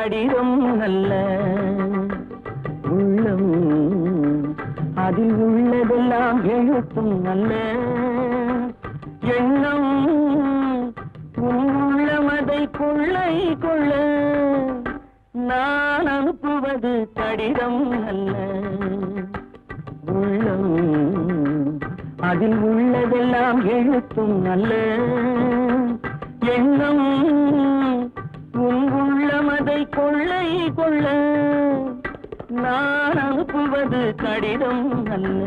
கடிதம் அல்ல. உள்ளம் அதில் உள்ளதெல்லாம் எழுத்தும் அல்ல. எண்ணம் உள்ளமதை கொள்ளை கொள்ள நான் அனுப்புவது கடிதம் அல்ல. உள்ளம் அதில் உள்ளதெல்லாம் எழுத்தும் அல்ல. எண்ணம் உள்ளமதை கொள்ளை கொள்ள நான் அனுப்புவது கடிதம் அல்ல.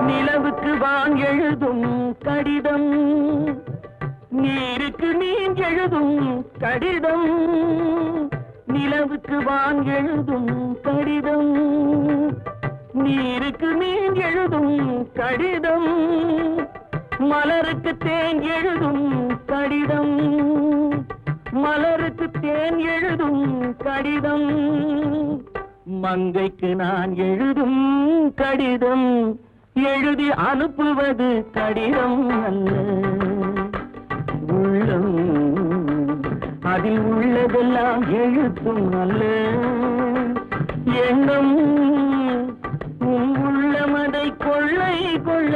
நிலவுக்கு வான் எழுதும் கடிதம், நீருக்கு நீர் எழுதும் கடிதம். நிலவுக்கு வான் எழுதும் கடிதம், நீருக்கு நீர் எழுதும் கடிதம். மலருக்கு தேன் எழுதும் கடிதம், மலருக்கு தேன் எழுதும் கடிதம். மங்கைக்கு நான் எழுதும் கடிதம், எழுதி அனுப்புவது கடிதம் அல்ல. உள்ளம் அதில் உள்ளதெல்லாம் எழுத்தும் அல்ல. எண்ணம் உள்ளமதை கொள்ளை கொள்ள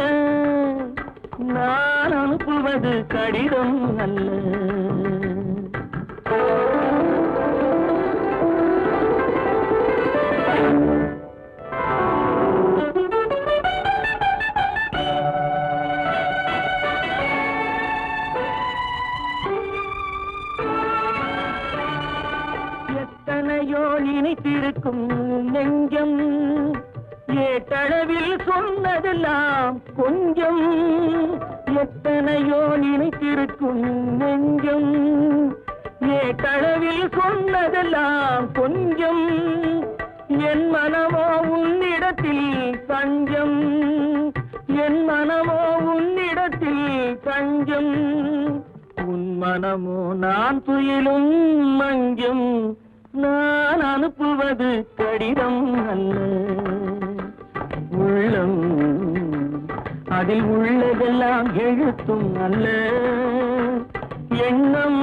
நான் அனுப்புவது கடிதம் அல்ல. எத்தனையோ நினைத்திருக்கும் நெஞ்சம், ஏட்டளவில் சொன்னதெல்லாம் கொஞ்சம். எத்தனையோ நினைத்திருக்கும் நெஞ்சம், ஏட்டளவில் சொன்னதெல்லாம் கொஞ்சம். என் மனமோ உன்னிடத்தில் தஞ்சம், என் மனமோ உன்னிடத்தில் தஞ்சம். உன் மனமோ நான் துயிலும் மஞ்சம், நான் அனுப்புவது கடிதம் அல்ல. உள்ளம் அதில் உள்ளதெல்லாம் எழுத்தும் அல்ல. எண்ணம்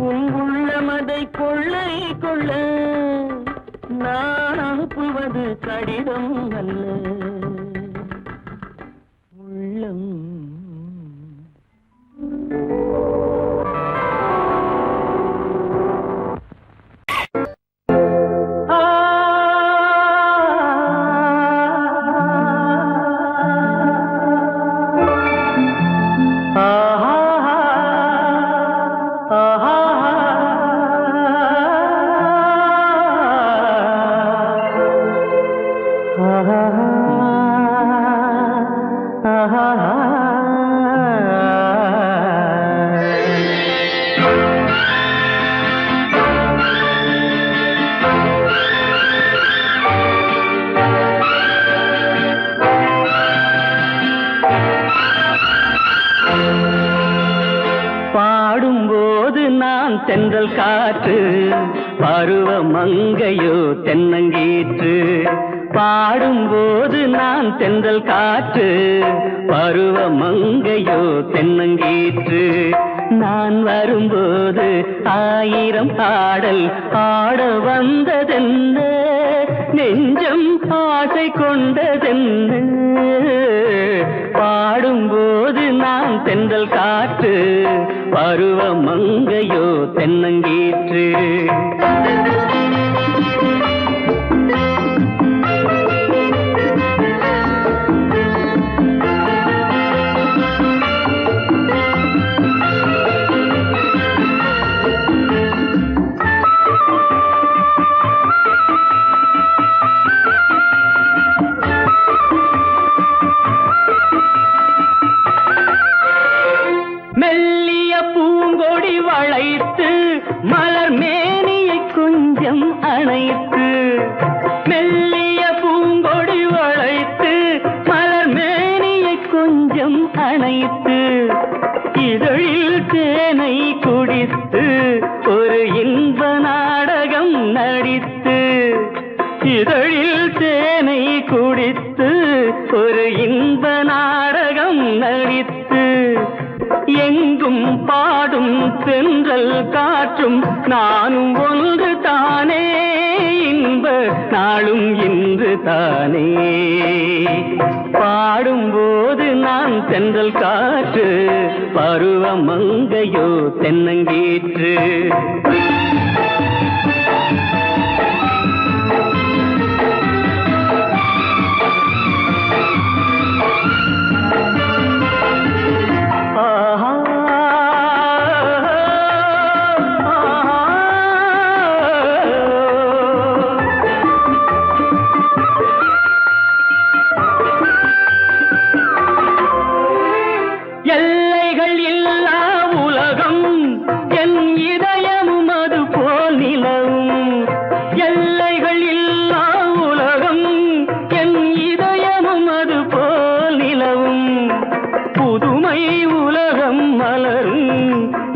உன் உள்ளமதை கொள்ளை கொள்ள நான் அனுப்புவது கடிதம் அல்ல. உள்ளம் பாடும்போது நான் தென்றல் காற்று, பருவ மங்கையோ தென்னங்கீற்று. பாடும்போது நான் தென்றல் காற்று, பருவ மங்கையோ தென்னங்கீற்று. நான் வரும்போது ஆயிரம் பாடல் ஆட வந்ததென்ன, நெஞ்சம் ஆசை கொண்டதென்ன. பாடும்போது நான் தென்றல் காற்று, பருவ மங்கையோ தென்னங்கீற்று. மெல்லிய பூங்கொடி வளைத்து மலர் மேனியை கொஞ்சம் அணைத்து, மெல்லிய பூங்கொடி வளைத்து மலர் மேனியை கொஞ்சம் அணைத்து, இதழில் தேனை குடித்து ஒரு இன்ப நாடகம் நடித்து, குளித்து ஒரு இன்ப நாடகம் நடித்து எங்கும் பாடும் தென்றல் காற்றும் நானும் ஒன்று தானே இன்ப நாளும் இன்று தானே பாடும்போது நான் தென்றல் காற்று பருவ மங்கையோ தென்னங்கீற்று எல்லைகள் இல்லா உலகம் என் இதயமும் அது போல் நிலவும் எல்லைகள் இல்லா உலகம் என் இதயமும் அது போல் நிலவும் புதுமை உலகம் மலரும்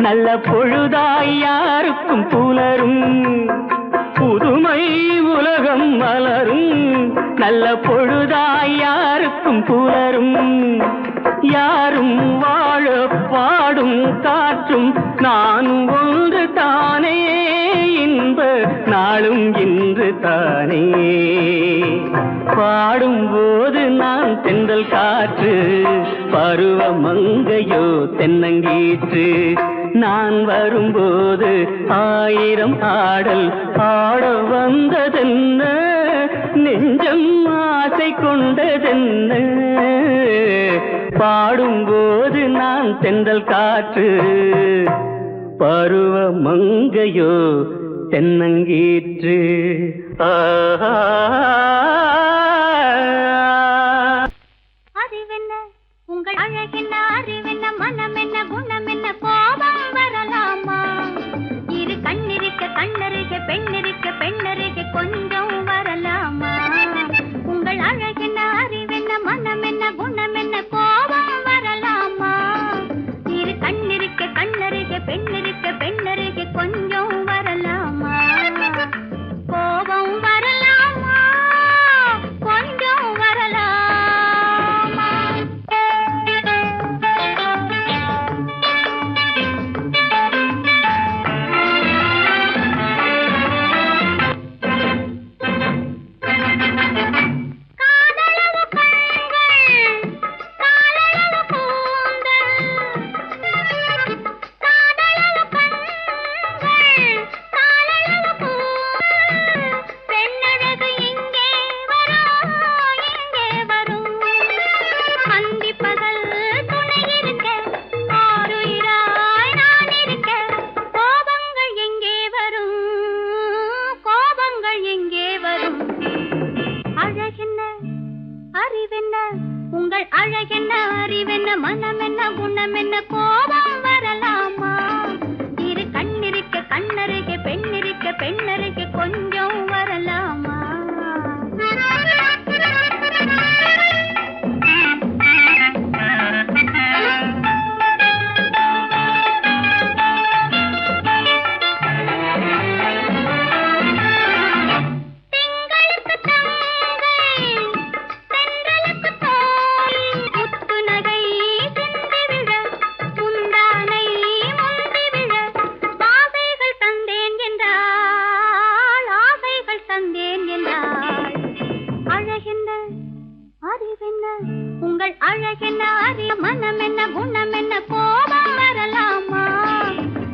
நல்ல பொழுதாய் யாருக்கும் புலரும் புதுமை உலகம் மலரும் நல்ல பொழுதாய் யாருக்கும் புலரும் யாரும் வாழ பாடும் காற்றும் நானும் ஒன்று தானே இன்ப நாளும் இன்று தானே பாடும்போது நான் தென்றல் காற்று பருவ மங்கையோ தென்னங்கீற்று நான் வரும்போது ஆயிரம் ஆடல் ஆட வந்ததென்ன நெஞ்சம் ஆசை கொண்டதென்ன பாடும்போது நான் தென்றல் காற்று பருவ மங்கையோ தென்னங்கீற்று அறிவென்ன உங்கள் அழகென்ன அறிவென்ன மனம் என்ன குணம் என்ன கோபம் வரலாமா இரு கண்ணிருக்க கண்ணருக பெண்ணிருக்க பெண்ணருக கொஞ்சம் வரலாமா உங்கள் அழகென்ன அறிவென்ன மனம் என்ன குணம் என்ன கோபம் வரலாமா இரு கண்ணிருக்க கண்ணருக பெண்ணிருக்க பெண்ணருக கொஞ்சம் வரலாமா கோபம் வரலாமா கொஞ்சம் வரலாமா உங்கள் அழகென்ன அறிவென்ன மனம் என்ன குணம் என்ன கோபம் வரலாமா இரு கண்ணிருக்க கண்ணருக பெண்ணிருக்க பெண்ணருக கொஞ்சம் வரலாமா உங்கள் அழகென்ன அறிய மனம் என்ன குணம் என்ன கோபம் வரலாமா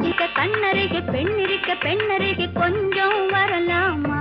இந்த கண்ணருகே பெண்ணிருக்க பெண்ணருகே கொஞ்சம் வரலாமா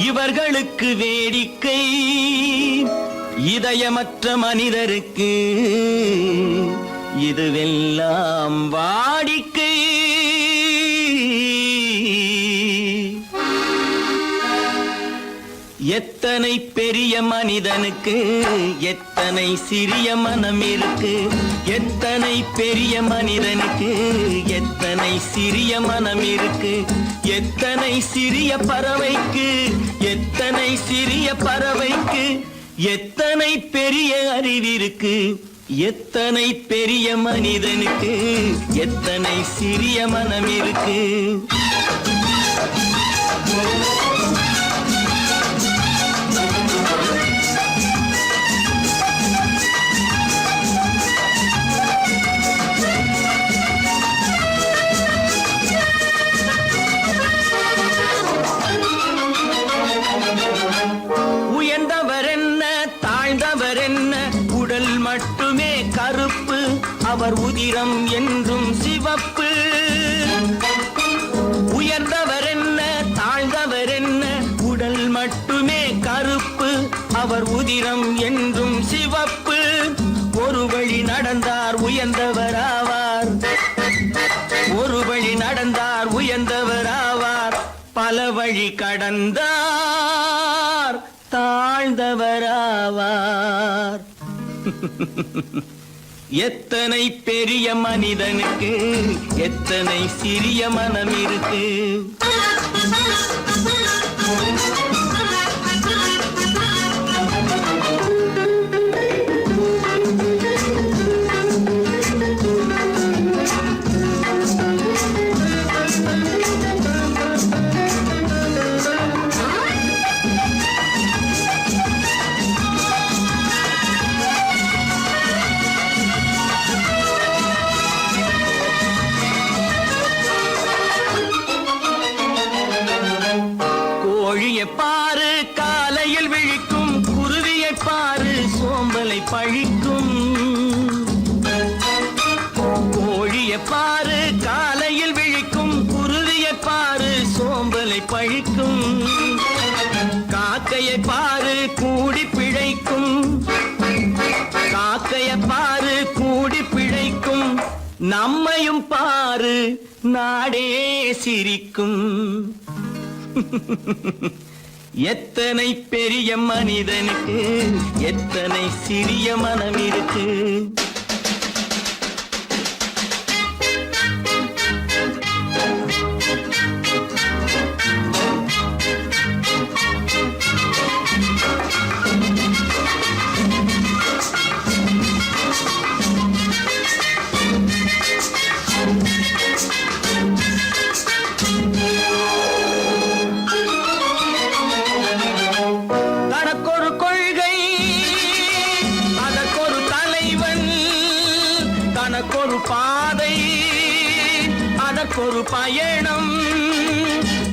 இவர்களுக்கு வேடிக்கை, இதயமற்ற மனிதருக்கு இதுவெல்லாம் வாடிக்கை. எத்தனை பெரிய மனிதனுக்கு எத்தனை சிறிய மனம் இருக்கு, எத்தனை பெரிய மனிதனுக்கு எத்தனை சிறிய மனம் இருக்கு, எத்தனை சிறிய பறவைக்கு எத்தனை சிறிய பறவைக்கு எத்தனை பெரிய அறிவிருக்கு, எத்தனை பெரிய மனிதனுக்கு எத்தனை சிறிய மனம் இருக்கு. உயர்ந்தவர் என்ன தாழ்ந்தவர் என்ன, உடல் மட்டுமே கருப்பு, அவர் உதிரம் என்றும் சிவப்பு. உயர்ந்தவர் என்ன தாழ்ந்தவர் என்ன, உடல் மட்டுமே கருப்பு, அவர் உதிரம் என்றும் சிவப்பு. ஒரு வழி நடந்தார் உயர்ந்தவர் ஆவார், ஒரு வழி நடந்தார் உயர்ந்தவர் ஆவார், பல வழி கடந்தார் தாழ்ந்தவர் ஆவார். எத்தனை பெரிய மனிதனுக்கு எத்தனை சிறிய மனம் இருக்கு. கோழியை பாரு காலையில் விழிக்கும், குருவியை பாரு சோம்பலை பழிக்கும். கோழியை பாரு காலையில் விழிக்கும், குருவியை பாரு சோம்பலை பழிக்கும். காக்கையை பாரு கூடி பிழைக்கும், காக்கையை பாரு கூடி பிழைக்கும். நம்மையும் பாரு நாடே சிரிக்கும். எத்தனை பெரிய மனிதனுக்கு எத்தனை சிறிய மனம் இருக்கு. தனக்கொரு கொள்கை அதற்கொரு தலைவன், தனக்கொரு பாதை அதற்கொரு பயணம்.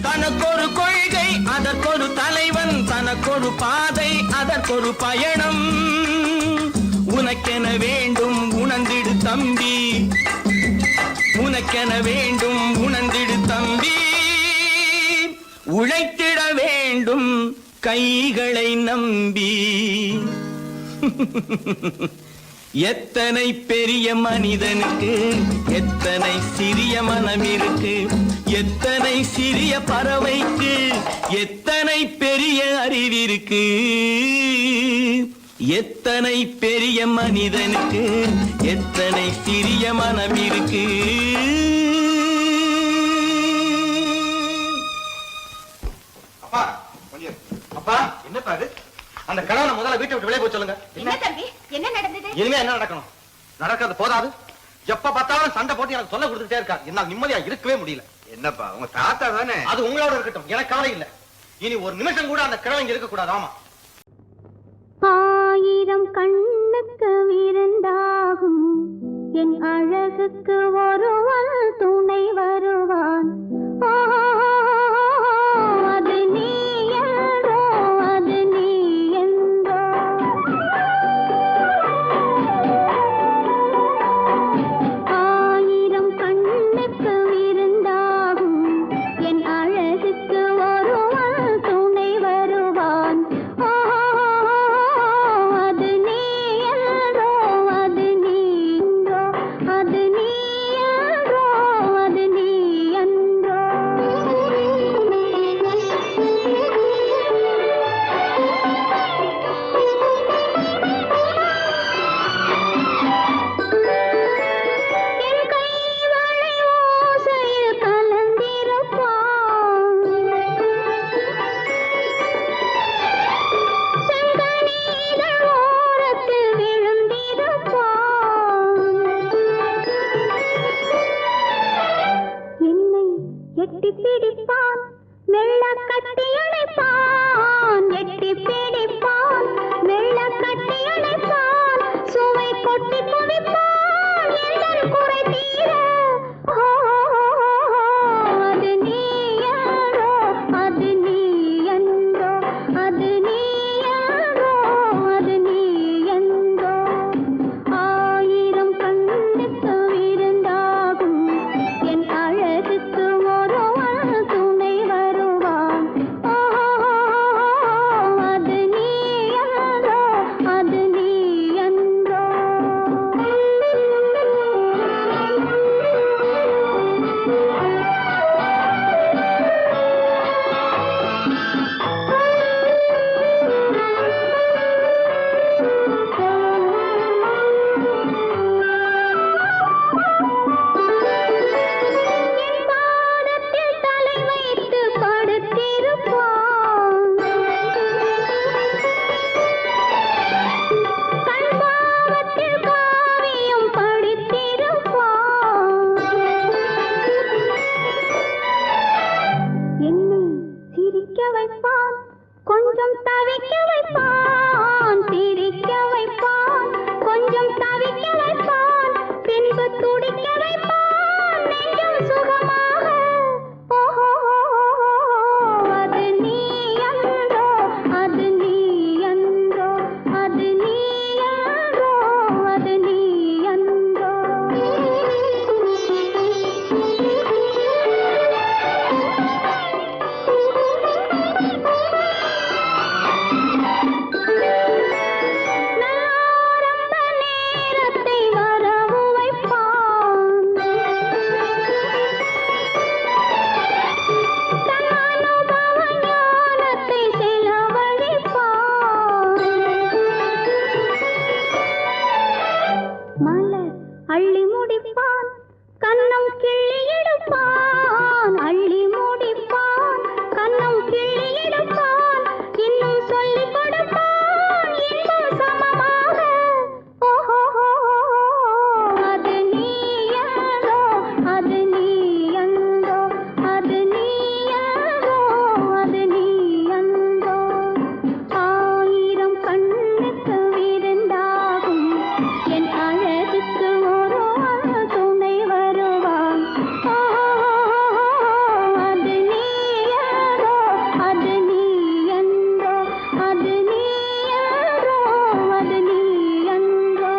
தனக்கொரு கொள்கை அதற்கொரு தலைவன், தனக்கொரு பாதை அதற்கொரு பயணம். உனக்கென வேண்டும் உணர்ந்திடு தம்பி, உனக்கென வேண்டும் உணர்ந்திடு தம்பி. உழைத்திட வேண்டும் கைகளை நம்பி. எத்தனை பெரிய மனிதனுக்கு எத்தனை சிறிய மனம் இருக்கு, எத்தனை சிறிய பறவைக்கு எத்தனை பெரிய அறிவிருக்கு, எத்தனை பெரிய மனிதனுக்கு எத்தனை சிறிய மனம் இருக்கு. அப்பா கொஞ்சம் அப்பா என்னப்பா அது? அந்த கணவனை முதல்ல வீட்டை விட்டு வெளியே போய் சொல்லுங்க. என்ன தம்பி என்ன நடந்தது? இனிமே என்ன நடக்கணும்? நடக்கிறது போதாது, எப்ப பார்த்தாலும் சண்டை போட்டு எனக்கு சொல்ல கொடுத்துட்டே இருக்கா. என்னால் நிம்மதியா இருக்கவே முடியல. என்னப்பா உங்க தாத்தா தானே? அது உங்களோட இருக்கட்டும், எனக்கு கவலை இல்ல. இனி ஒரு நிமிஷம் கூட அந்த கிழவங்க இருக்க கூடாது. ஆமா, ஆயிரம் கண்ணுக்கு விருந்தாகும் என் அழகுக்கு ஒருவன் துணை வருவான். அது நீ என்றோ, அது நீ என்றோ. ஆயிரம் கண்ணுக்கு விருந்தாகும் என் அழகுக்கு ஒருவன் துணை வருவான். கொஞ்சம் தவிக்க வைப்பான் சிரிக்க வைப்பான் கொஞ்சம் தவிக்க வைப்பான் பின்பு துடிக்க வைப்பான் நெஞ்சம் சுகமாக ஓஹோ அது நீ அன்றோ அது நீ அன்றோ அது நீ அன்றோ அது நீ அன்றோ நாரம்ப நேரத்தை வரவு வைப்பான் தன் அனுபவ ஞானத்தை செலவழிப்பான் மலர் அள்ளி முடிப்பான் கன்னம் கிள்ளி எடுப்பான் அள்ளி முடிப்பான் கன்னம் கிள்ளி எடுப்பான் இன்னும் சொல்லிக் கொடுப்பான் இன்னும் சமமாக ஓஹோ அது நீ அன்றோ அது நீ அன்றோ அது நீ அன்றோ அது நீ அன்றோ ஆயிரம் கண்ணுக்கு விருந்தாகும் என் அழகுக்கு ஒரு துணை வருவான் அது நீ அன்றோ அது நீ அன்றோ அது நீ அன்றோ அது நீ அன்றோ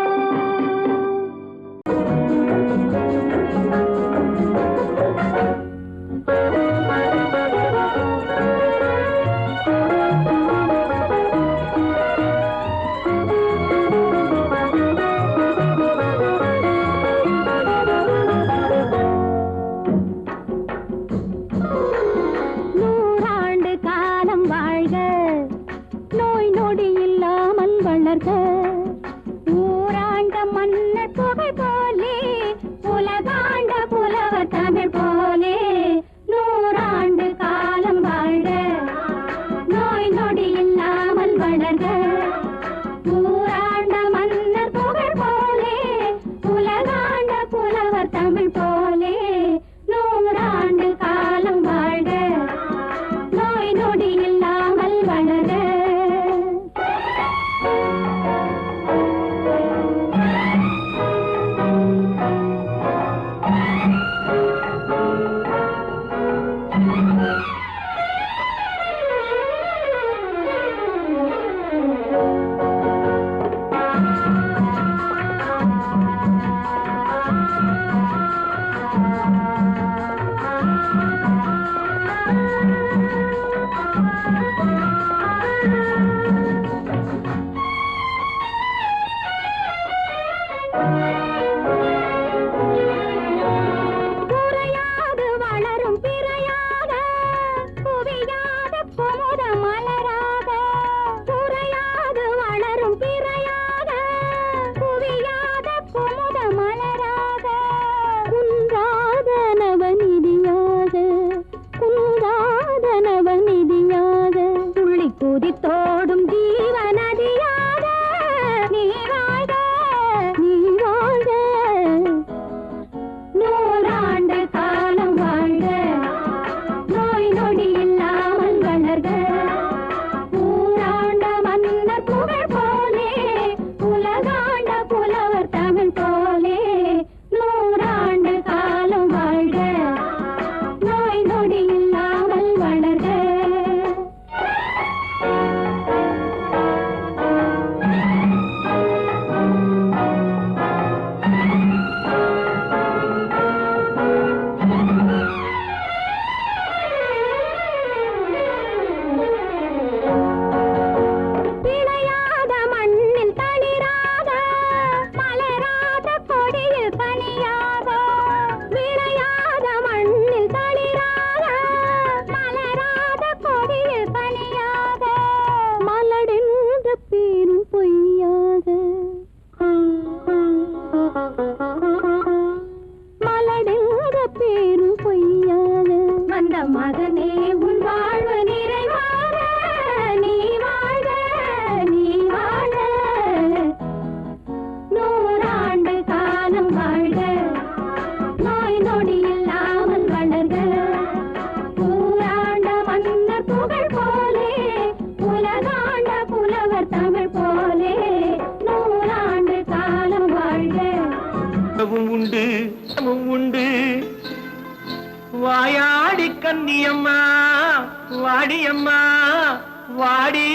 நூறாண்டு காலம் வாழ்க நோய் நொடி இல்லாமல் வளர்க ஊராண்ட மன்னர் புகழ் போலே உலகாண்ட புலவர் தமிழ் போலே நூறாண்டு காலம் வாழ்க நோய் நொடி இல்லாமல் வளர்க ஊராண்ட மன்னர் புகழ் போலே உலகாண்ட புலவர் தமிழ் போலே நூறாண்டு காலம் வாழ்க நோய் நொடி இல்லாமல் வளர குறையாது வளரும் பிறையாக குவியாத குமுத மலராக குறையாது வளரும் பிறையாக குவியாத குமுத மலராக குன்றாத நவநிதியாக குன்றாத நவநிதியாக துள்ளி குதித்தோடும் ஜீவநதியாக நீ வாழ்க நீ வாழ்க நூறாண்டு காலம் வாழ்க நோய் நொடி இல்லாமல் வளர்க ஊராண்ட மன்னர் புகழ் போலே உலகாண்ட புலவர் தமிழ் போலே நூறாண்டு காலம் வாழ்க நோய் நொடி இல்லாமல் வளர்க வாடி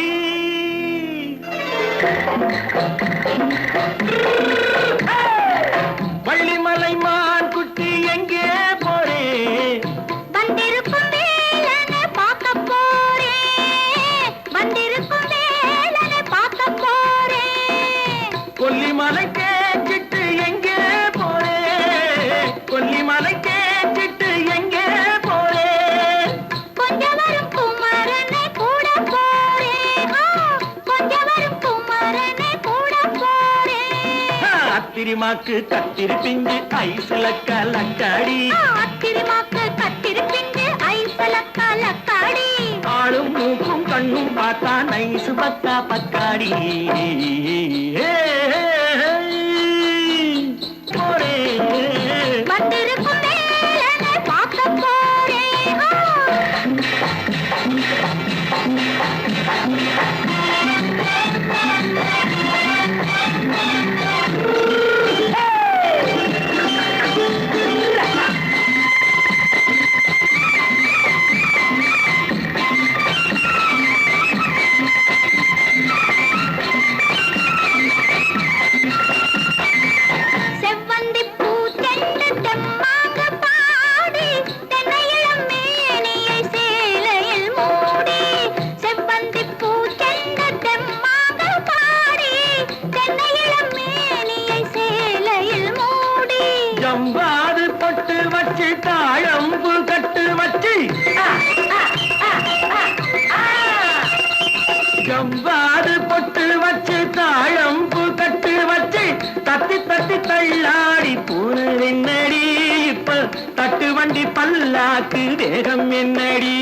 வள்ளிமலை மான் குட்டி எங்கே போறே வந்திருக்கும் வேலனை பார்க்க போறேன் வந்திருக்கும் வேலனை பார்க்க போறேன் கொல்லிமலை கேச்சிட்டு எங்கே போறே கொல்லிமலை கேச்சிட்டு எங்கே போறே கொஞ்சம் வரும் குமரனை கூட போறேன் கொஞ்சம் வரும் குமரனை கூட போறேன் அத்திரிமாக்கு கத்திரி பிஞ்சு ஐசுல கலக்காடி அத்திரிமாக்கு கத்திரி பிஞ்சு ஐசல கலக்காடி ஆளும் மூக்கும் கண்ணும் பார்த்தா நைசு பக்கா பக்காடி போறே வந்திருக்கும் வேலனை பார்க்க போறேன் செவ்வந்தி பூ செண்டு தெம்மாக பாடி தென்னையிளம் மேனியை சேலையில் மூடி செவ்வந்தி பூ செண்டு தெம்மாக பாடி தென்னையிளம் மேனியை சேலையில் மூடி ஜம்பாது பொட்டு வச்சு தாழம்பு கட்டு வச்சு ஜம்பாது பொட்டு வச்சு தாழம்பு கட்டு வச்சு தத்தி தத்தி தள்ளாடி பூனு என்னடி இப்ப தட்டு வண்டி பல்லாக்கு வேகம் என்னடி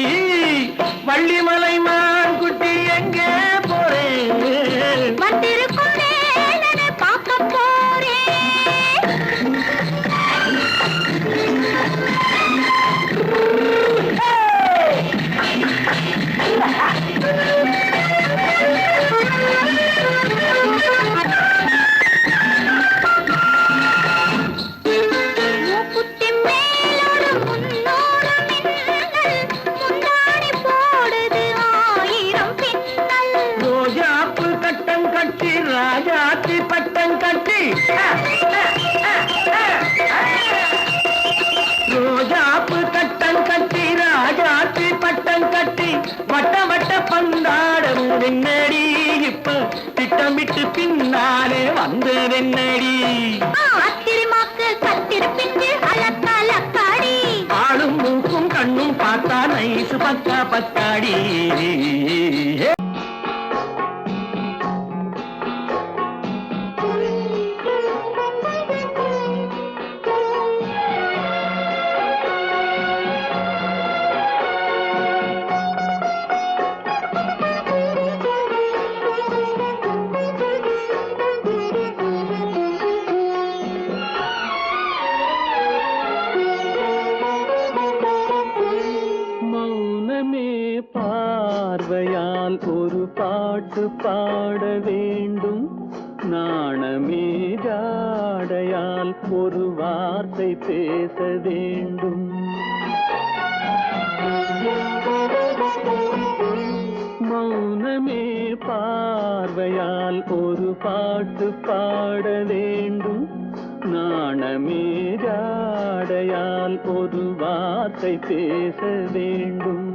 வள்ளிமலை மான் குட்டி எங்கே போறேன் வந்திருக்கும் வேலனை பார்க்க போறேன் மூக்குத்தி மேலோடு முன்னோடு மின்னல் முந்தாடி போடுது ஆயிரம் பின்னல் ரோஜாப்பு கட்டம் கட்டி ராஜாத்தி பட்டம் கட்டி ரோஜாப்பு கட்டம் கட்டி ராஜாத்தி பட்டம் கட்டி வட்ட வட்ட பந்தாடம் என்னடி இப்ப திட்டமிட்டு பின்னாலே வந்து என்னடி அத்திரிமாக்கு கத்திரி பிஞ்சு அலக்காடி ஆளும் மூக்கும் கண்ணும் பார்த்தா நைசு பக்கா பக்காடி மௌனமே பார்வையால் ஒரு பாட்டு பாட வேண்டும் நாணமே ஜாடையால் ஒரு வார்த்தை பேச வேண்டும் மௌனமே பார்வையால் ஒரு பாட்டு பாட வேண்டும் நாணமே ஜாடையால் ஒரு வார்த்தை பேச வேண்டும்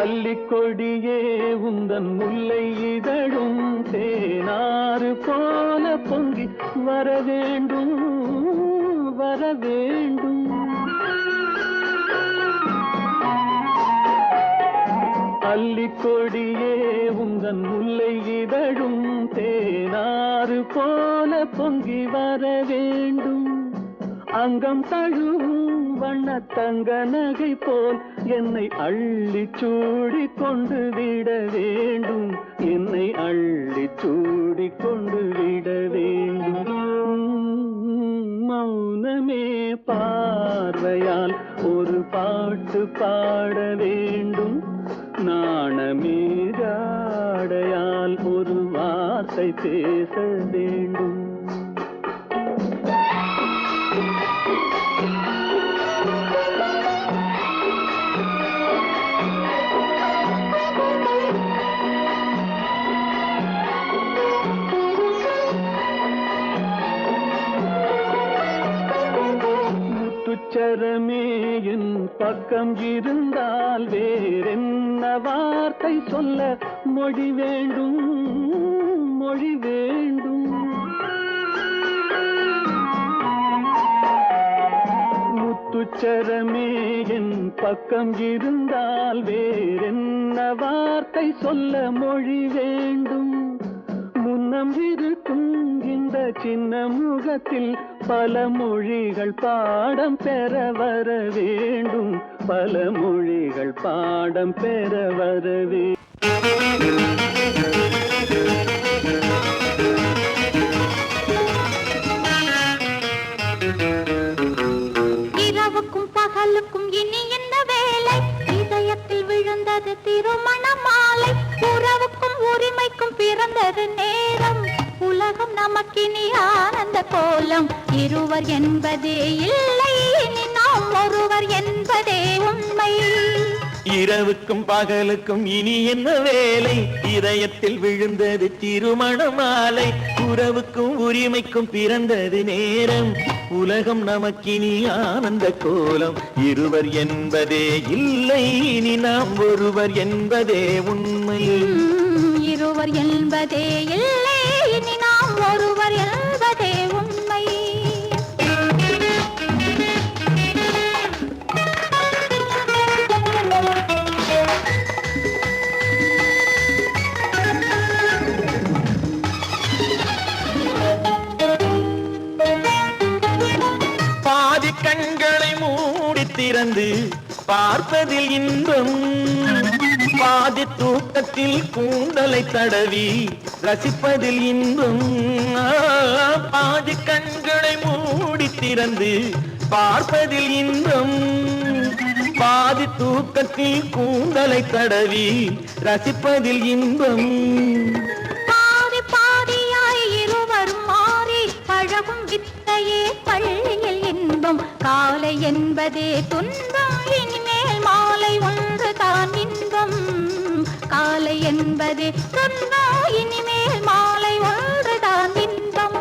அல்லிக்கொடியே உந்தன் முல்லை இதழும் தேனாறு போல பொங்கி வர வேண்டும் வர வேண்டும் அல்லிக்கொடியே உந்தன் முல்லை இதழும் தேனாறு போல பொங்கி வர வேண்டும் அங்கம் தழுவும் வண்ணத்தங்க நகை போல் என்னை அள்ளி சூடி கொண்டு விட வேண்டும் என்னை அள்ளி சூடி கொண்டு விட வேண்டும் மௌனமே பார்வையால் ஒரு பாட்டு பாட வேண்டும், நாணமே ஜாடையால் ஒரு வார்த்தை பேச வேண்டும். முத்துச்சரமே என் பக்கம் இருந்தால் வேறென்ன வார்த்தை சொல்ல மொழி வேண்டும், மொழி வேண்டும். முத்துச்சரமே என் பக்கம் இருந்தால் வேறென்ன வார்த்தை சொல்ல மொழி வேண்டும். முன்னம் இருக்கும் இந்த சின்ன முகத்தில் பல மொழிகள் பாடம் பெற வர வேண்டும், பல மொழிகள் பாடம் பெற வர இரவுக்கும் பகலுக்கும் இனி என்ன வேலை, இதயத்தில் விழுந்தது திருமண மாலை. உறவுக்கும் உரிமைக்கும் பிறந்தது நேரம், உலகம் நமக்கினி ஆனந்த கோலம். இருவர் என்பதே இல்லை, இனி நாம் ஒருவர் என்பதே உண்மை. இரவுக்கும் பகலுக்கும் இனி என்ன வேலை, இதயத்தில் விழுந்தது திருமண மாலை. உறவுக்கும் உரிமைக்கும் பிறந்தது நேரம், உலகம் நமக்கினி ஆனந்த கோலம். இருவர் என்பதே இல்லை, இனி நாம் ஒருவர் என்பதே உண்மை. இருவர் என்பதே இல்லை, இனி நாம் ஒருவர் என்பதே உண்மை. பாதி கண்களை மூடி திறந்து பார்ப்பதில் இன்பம், பாதி தூக்கத்தில் கூந்தலை தடவி ரசிப்பதில் இன்பம். பாதி கண்களை மூடி திறந்து பார்ப்பதில் இன்பம், பாதி தூக்கத்தில் கூந்தலை தடவி ரசிப்பதில் இன்பம். பாதி பாதியாய் இருவரும் மாறி பழகும் வித்தையே பள்ளியில் இன்பம். காலை என்பதே துன்பம், இனிமேல் மாலை ஒன்று தான் இன்பம். காலை என்பதே துன்பம், இனிமேல் மாலை ஒன்று தான் இன்பம்.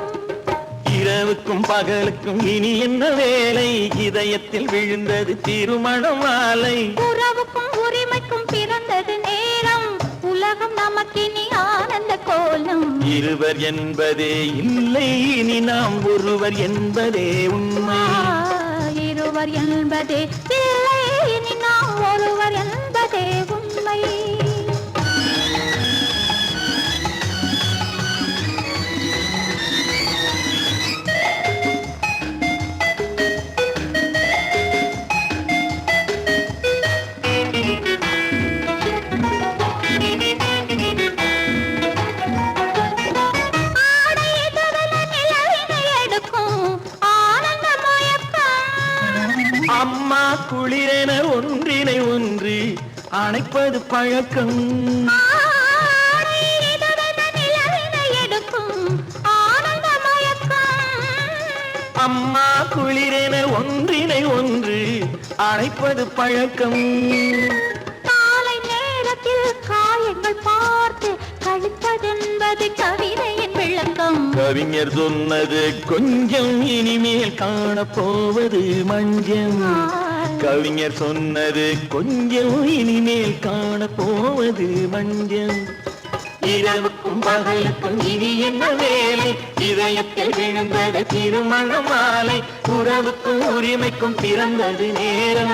இரவுக்கும் பகலுக்கும் இனி என்ன வேலை, இதயத்தில் விழுந்தது திருமண மாலை. உறவுக்கும் உரிமைக்கும் பிறந்தது நேரம், உலகம் நமக்கினி ஆனந்த கோலம். இருவர் என்பதே இல்லை, இனி நாம் ஒருவர் என்பதே உண்மை. இருவர் என்பதே இல்லை, இனி நாம் ஒருவர் என்பதே உண்மை. அம்மா குளிரென ஒன்றினை ஒன்று அணைப்பது பழக்கம். அம்மா குளிரென ஒன்றினை ஒன்று அணைப்பது பழக்கம். காலை நேரத்தில் காயங்கள் பார்த்து கழிப்பதென்பது கவிதையின் விளக்கம். கவிஞர் சொன்னது கொஞ்சம், இனிமேல் காணப்போவது மஞ்சம். கவிஞர் சொன்னது கொஞ்சம், இனிமேல் காணப்போவது மஞ்சம். இரவுக்கும் பகலுக்கும் இனி என்ன வேலை, இதயத்தில் விழுந்தது திருமண மாலை. உறவுக்கும் உரிமைக்கும் பிறந்தது நேரம்,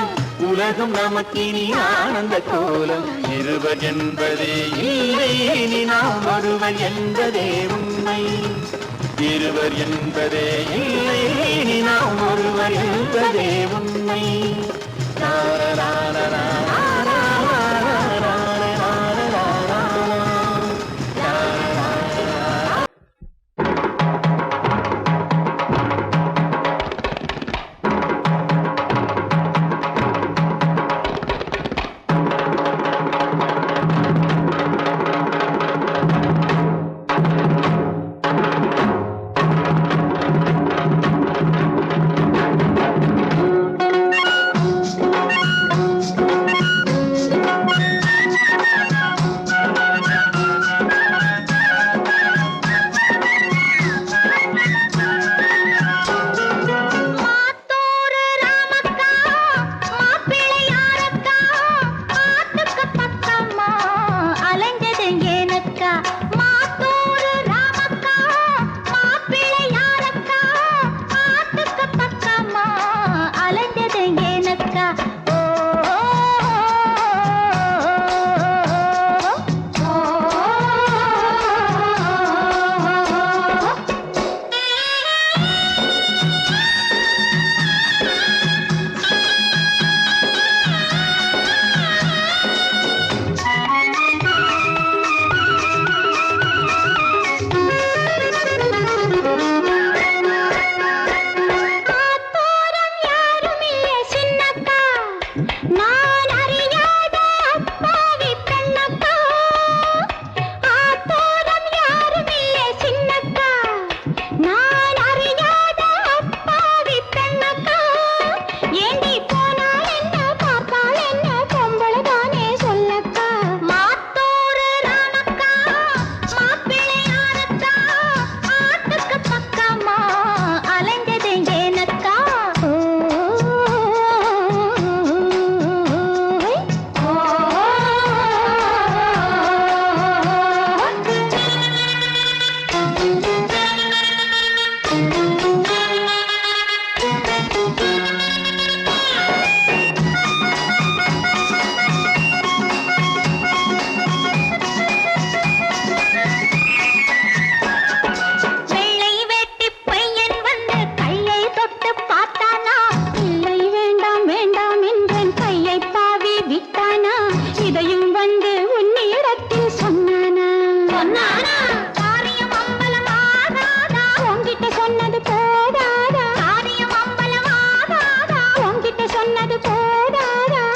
உலகம் நமக்கினி ஆனந்த கோலம். இருவர் என்பதே இல்லை, இனி நாம் ஒருவர் என்பதே உண்மை. இருவர் என்பதே இல்லை, இனி நாம் ஒருவர் என்பதே உண்மை. சொன்னானா காரியம் அம்பலமாகாதா உன்கிட்ட சொன்னது போதாதா காரியம் அம்பலமாகாதா உன்கிட்ட சொன்னது போதாதா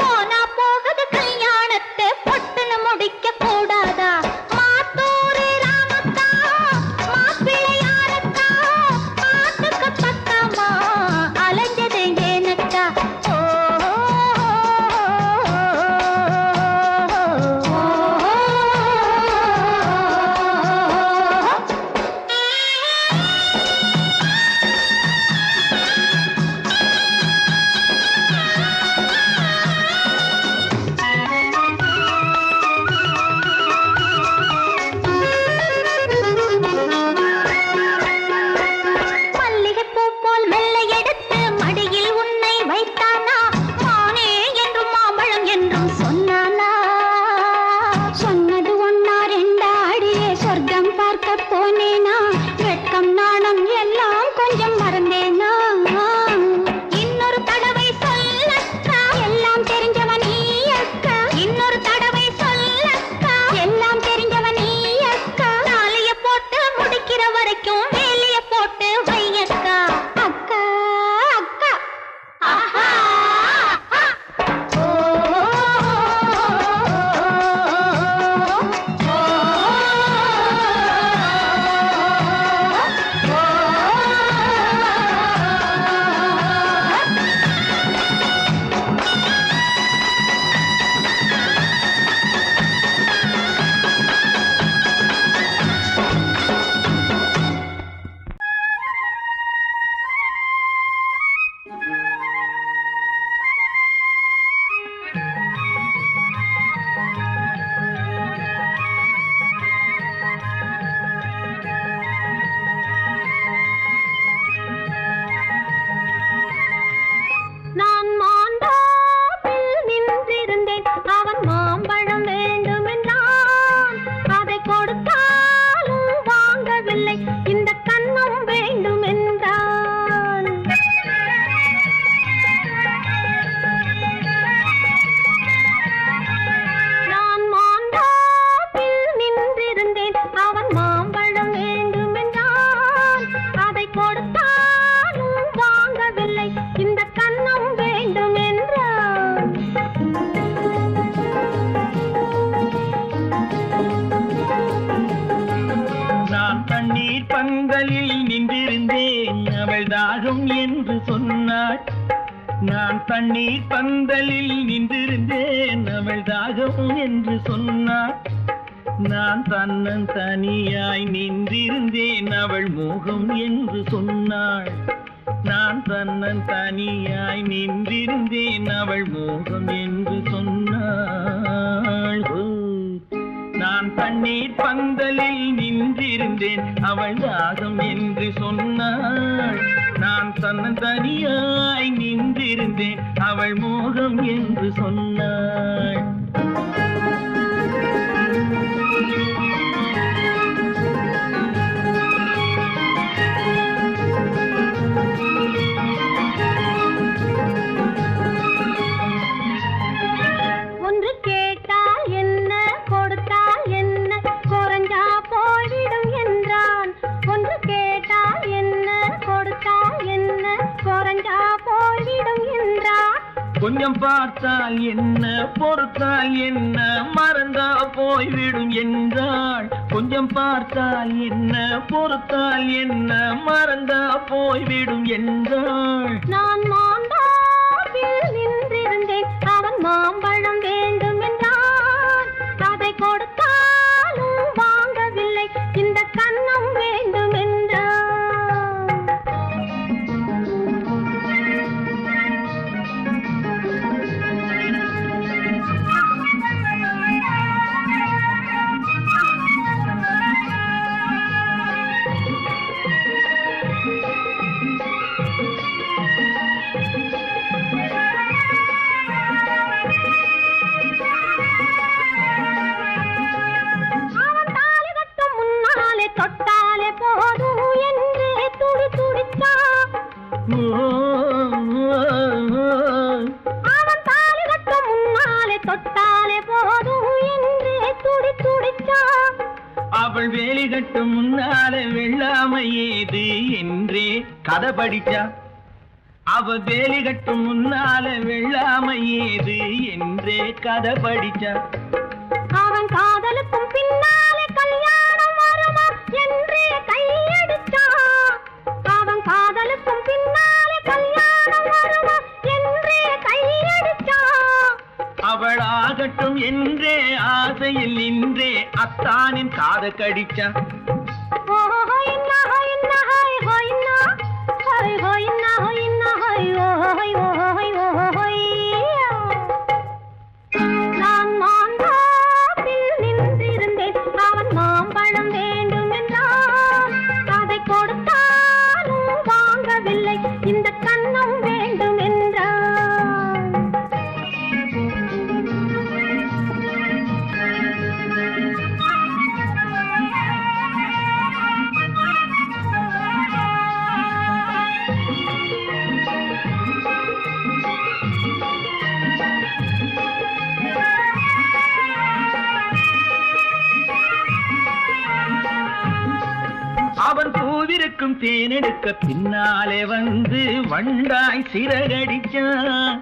போனா போகுது கல்யாணத்தை பொட்டுன்னு முடிக்க கூடாதா மாத்தூரு ராமத்தா மாப்பிள்ளையாரத்தா பாட்டுக்கு பக்கமா அலைஞ்சது ஏனக்கா மல்லிகைப்பூ போல் மெல்ல எடுத்து மடியில் உன்னை வைத்தானா மானே என்றும் மாம்பழம் என்றும் சொன்னானா சொன்னது ஒன்னா ரெண்டா அடியே சொர்க்கம் பார்க்க போனேனா வெட்கம் நாணம் எல்லாம் கொஞ்சம் மறந்தேனா இன்னொரு தடவை சொல்லக்கா எல்லாம் தெரிஞ்சவன் நீ அக்கா இன்னொரு தடவை சொல்லக்கா எல்லாம் தெரிஞ்சவன் நீ அக்கா தாலிய போட்டு முடிக்கிற வரைக்கும் வேலிய போட்டு வையக்கா அக்கா அக்கா ஆஹா நான் மாண்டாப்பில் நின்றிருந்தேன் அவன் மாம்பழம் வேண்டுமென்றான் அதை கொடுத்தாலும் வாங்கவில்லை இந்த கண்ணம் வேண்டுமென்றான் நான் மாண்டாப்பில் நின்றிருந்தேன் அவன் மாம்பழம் வேண்டுமென்றான் அதை கொடுத்தாலும் வாங்கவில்லை இந்த கண்ணம் வேண்டுமென்றான் நான் தண்ணீர் பந்தலில் நின்றிருந்தேன் அவள் தாகம் என்று சொன்னாள் நான் தண்ணீர் பந்தலில் நின்றிருந்தேன் அவள் தாகம் என்று சொன்னாள் நான் தன்னன் தனியாய் நின்றிருந்தேன் அவள் மோகம் என்று சொன்னாள் நான் தன்னன் தனியாய் நின்றிருந்தேன் அவள் மோகம் என்று சொன்னாள் நான் தண்ணீர் பந்தலில் நின்றிருந்தேன் அவள் தாகம் என்று சொன்னாள் நான் தன்னன் தனியாய் நின்றிருந்தேன் அவள் மோகம் என்று சொன்னாள் ஒன்று கேட்டால் என்ன கொடுத்தால் என்ன குறைஞ்சா போய்விடும் என்றான் ஒன்று கேட்டால் என்ன கொடுத்தால் என்ன குறைஞ்சா போய்விடும் என்றான் கொஞ்சம் பார்த்தால் என்ன பொறுத்தால் என்ன மறந்தா போய்விடும் என்றாள் கொஞ்சம் பார்த்தால் என்ன பொறுத்தால் என்ன மறந்தா போய்விடும் என்றாள் நான் மாண்டாப்பில் நின்றிருந்தேன் அவன் மாம்பழம் வேண்டுமென்றான் அதை கொடுத்தாலும் வாங்கவில்லை இந்த கண்ணம் வேண்டுமென்றான் அவள் வேலி கட்டும் முன்னால வெள்ளாமை ஏது என்றே கதை படிச்சா. அவள் வேலி கட்டும் முன்னால வெள்ளாமை ஏது என்றே கதை படிச்சா. அவன் காதலுக்கும் பின்னாலே கல்யாணம் வருமா என்றே கையடிச்சா. அவன் காதலுக்கும் பின்னாலே கல்யாணம் வருமா என்றே கையடிச்சா. அவள் ஆகட்டும் என்றே ஆசையில் நின்றே அத்தானின் காத கடிச்சா. நான் மாந்தாப்பில் நின்றிருந்தேன். அவன் மாம்பழம் வேண்டும் என்றான். அதை கொடுத்தாலும் வாங்கவில்லை. இந்த கண்ணம் வேண்டும் என்றான். அவன் பூவிருக்கும் தேனெடுக்க பின்னாலே வந்து வண்டாய் சிறகடிச்சான்.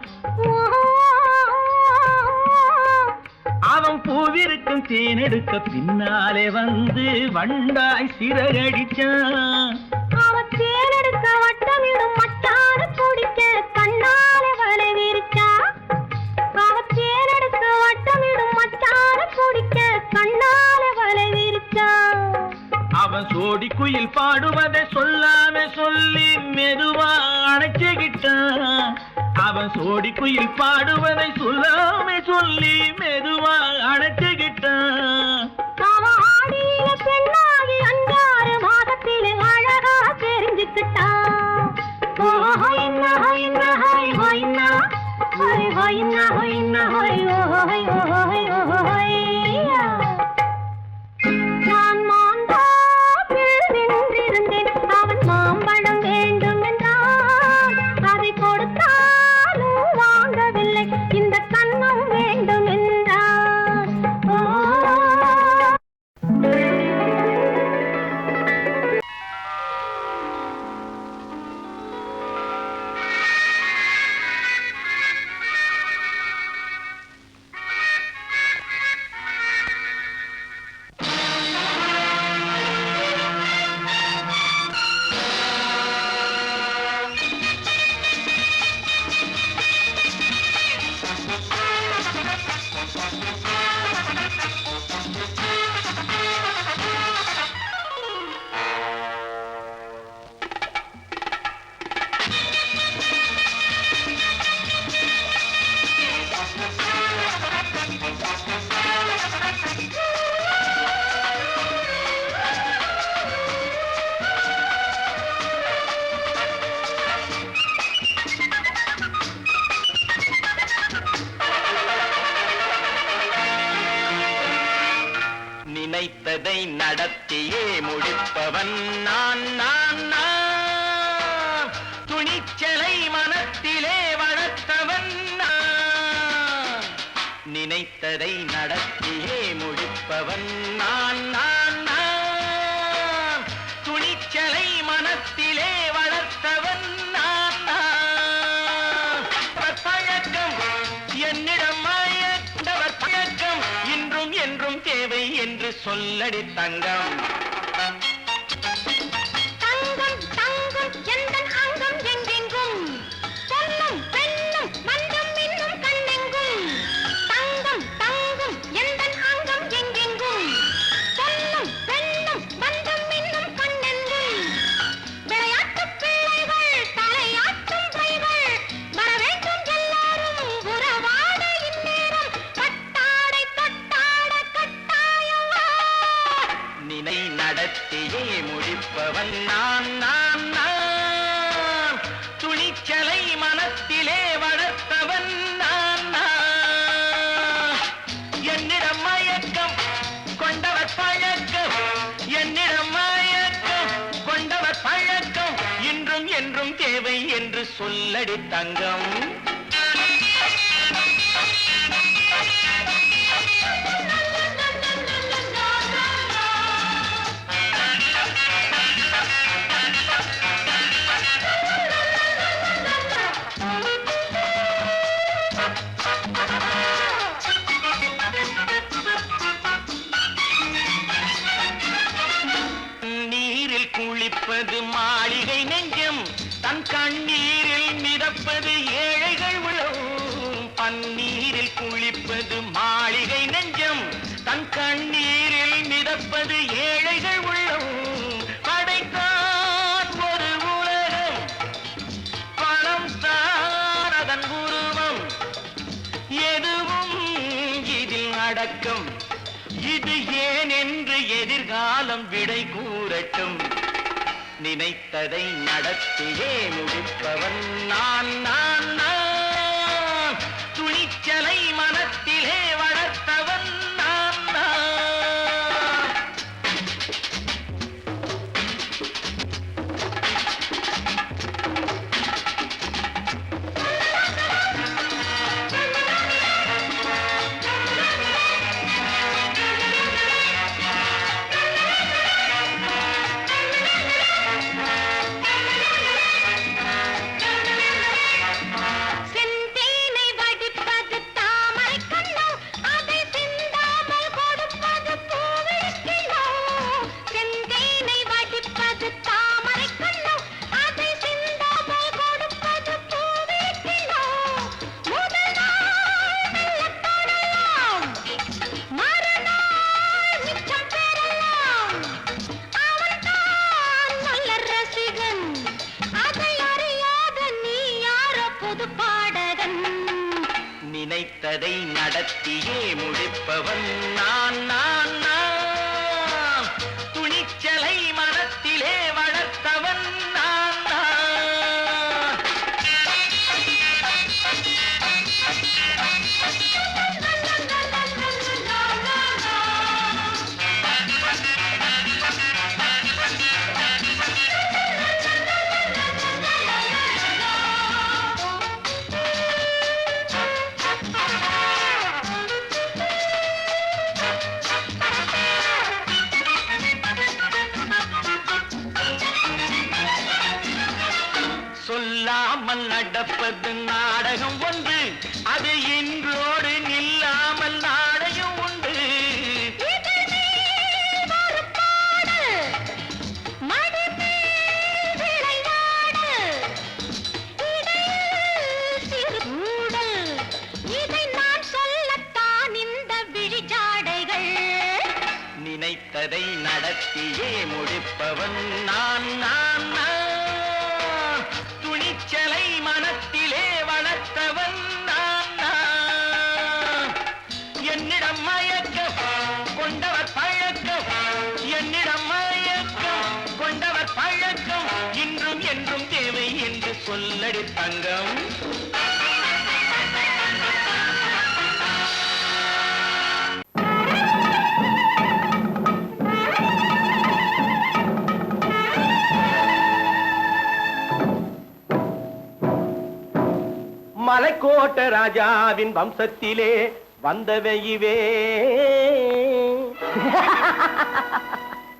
அவன் பூவிருக்கும் தேனெடுக்க பின்னாலே வந்து வண்டாய் சிறகடிச்சான். அவன் தேனெடுக்க வட்டமிடும் மட்டான குடிக்க கண்ணாலே வலை விரிச்சா. அவன் தேனெடுக்க வட்டமிடும் மட்டான குடிக்க கண்ணாலே வலை விரிச்சா. அவன் சோடி குயில் பாடுவதை சொல்லாம சொல்லி மெதுவா அணைச்சுக்கிட்டான். அவன் சோடி குயில் பாடுவதை சொல்லாம சொல்லி மெதுவா அணைச்சுக்கிட்டான். அவன் ஆடிய பெண்ணாகி 5-6 மாதத்திலே அழகா தெரிஞ்சுக்கிட்டா. நான் மாந்தாப்பில் நின்றிருந்தேன். அவன் மாம்பழம் வேண்டும் என்றான். அதை கொடுத்தாலும் வாங்கவில்லை. இந்த கண்ணம் வேண்டும் என்றான். நினைத்ததை நடத்தியே முடிப்பவன் நான் நான் நான். துணிச்சலை மனத்திலே வளர்த்தவன் நான். நினைத்ததை நடத்தியே முடிப்பவன் நான் நான் நான். துணிச்சலை மனத்திலே வளர்த்தவன் நான் நான். பழக்கம் என்னிடம் மாயவர் பழக்கம் இன்றும் என்றும் தேவை என்று சொல்லடி தங்கம். தங்கம் தங்கம் எந்தன் அங்கம் எங்கெங்கும். பொன்னும் பெண்ணும் மந்தம் இன்னும் கண்ணெங்கும். தங்கம் தங்கம் எந்தன் அங்கம் எங்கெங்கும். பொன்னும் பெண்ணும் மந்தம் இன்னும் கண்ணெங்கும். விளையாட்டுப் பிள்ளைகள் தலையாட்டும் பைகள் வர வேண்டும் எல்லாரும் உறவாட இந்நேரம். பட்டாடை தொட்டாட கட்டாயமா. நினை நடத்தியே முடிப்பவன் நான் நான் நான். துணிச்சலை மனத்திலே வளர்த்தவன் நான் நான். என்னிடம் மயக்கம் கொண்டவர் பழக்கம். என்னிடம் மயக்கம் கொண்டவர் பழக்கம் இன்றும் என்றும் தேவை என்று சொல்லடி தங்கம். துடிப்பது ஏழைகள் உள்ளம் படைத்தான் ஒரு உலகம் பணம் தான் அதன் உருவம் எதுவும் இதில் அடக்கம் இது ஏன் என்று எதிர்காலம் விடை கூறட்டும் நினைத்ததை நடத்தியே முடிப்பவன் நான் நான் நான் துணிச்சலை மனத்திலே வளர்த்தவன் நான் நான் நினைத்ததை நடத்தியே முடிப்பவன் நான் நான் நான் துணிச்சலை மனத்திலே வளர்த்தவன் நான் நான் சொல்லாமல் நடப்பது நாடகம் ஒன்று அது இன்றோடு நில்லாமல் நாடகம் உண்டு நினைத்ததை நடத்தியே முடிப்பவன் நான் நான் நான் துணிச்சலை மனத்திலே வளர்த்தவன் நான் நான் என்னிடம் மயக்கம் கொண்டவர் பழக்கம் என்னிடம் மயக்கம் கொண்டவர் பழக்கம் இன்றும் என்றும் தேவை என்று சொல்லடி தங்கம் மலைக்கோட்ட ராஜாவின் வம்சத்திலே வந்தவையுவே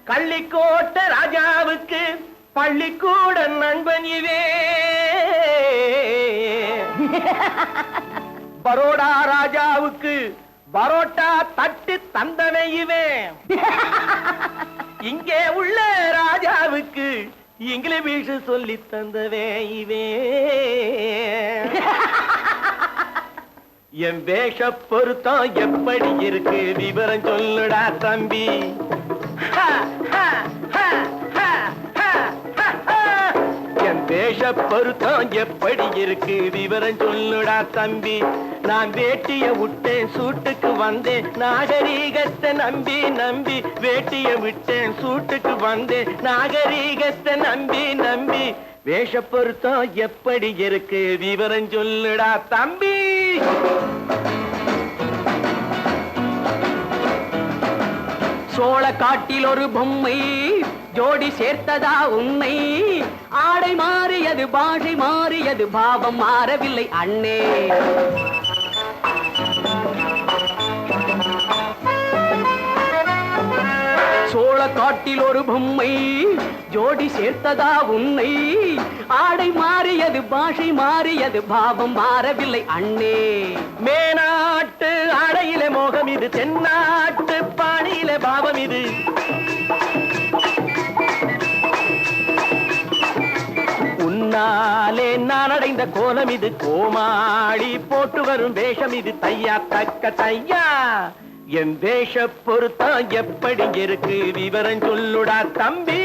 கள்ளிக்கோட்ட ராஜாவுக்கு பள்ளிக்கூட நண்பன் இவே பரோடா ராஜாவுக்கு பரோட்டா தட்டு தந்தனையுவே இங்கே உள்ள ராஜாவுக்கு இங்கிலீஷ் சொல்லி தந்தவே இவே என் வேஷ பொருத்தம் எப்படி இருக்கு விவரம் சொல்லுடா தம்பி என் வேஷ பொருத்தம் எப்படி இருக்கு விவரம் சொல்லுடா தம்பி நான் வேட்டிய விட்டேன் சூட்டுக்கு வந்தேன் நாகரீகத்தை நம்பி நம்பி வேட்டிய விட்டேன் சூட்டுக்கு வந்தேன் நாகரீகத்தை நம்பி நம்பி வேஷ பொருத்தம் எப்படி இருக்கு விவரம் சொல்லுடா தம்பி சோழ காட்டில் ஒரு பொம்மை ஜோடி சேர்த்ததா உண்மை ஆடை மாறியது பாஷை மாறியது பாவம் மாறவில்லை அண்ணே சோழ காட்டில் ஒரு பொம்மை ஜோடி சேர்த்ததா உன்னை ஆடை மாறியது பாஷை மாறியது பாவம் மாறவில்லை அண்ணே மேனாட்டு ஆடையிலே மோகம் இது தென்னாட்டு பாணியிலே பாவம் இது உன்னாலே நான் அடைந்த கோலம் இது கோமாளி போட்டு வரும் வேஷம் இது தையா தக்க தையா என் வேஷ பொறுத்தா எப்படி இருக்கு விவரம் சொல்லுடா தம்பி.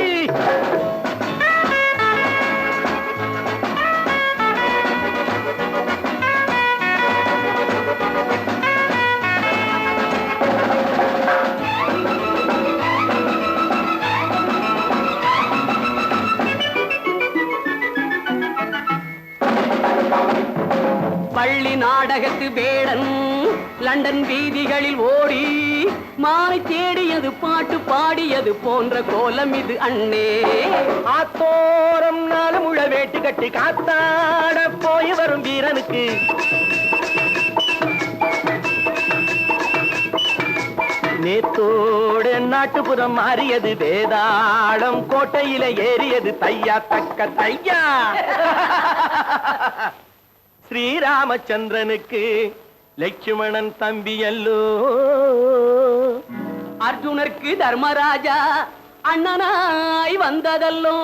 பள்ளி நாடகத்து வேடன் லண்டன் வீதிகளில் ஓடி மாலை தேடியது பாட்டு பாடியது போன்ற கோலம் இது அண்ணே. ஆத்தோரம் நாலு முழ வேட்டு கட்டி காத்தாட போய் வரும் வீரனுக்கு நேத்தோடு நாட்டுப்புறம் மாறியது வேதாளம் கோட்டையில ஏறியது தையா தக்க தையா. ஸ்ரீராமச்சந்திரனுக்கு லட்சுமணன் தம்பி அல்லோ. அர்ஜுனருக்கு தர்மராஜா அண்ணனாய் வந்ததல்லோ.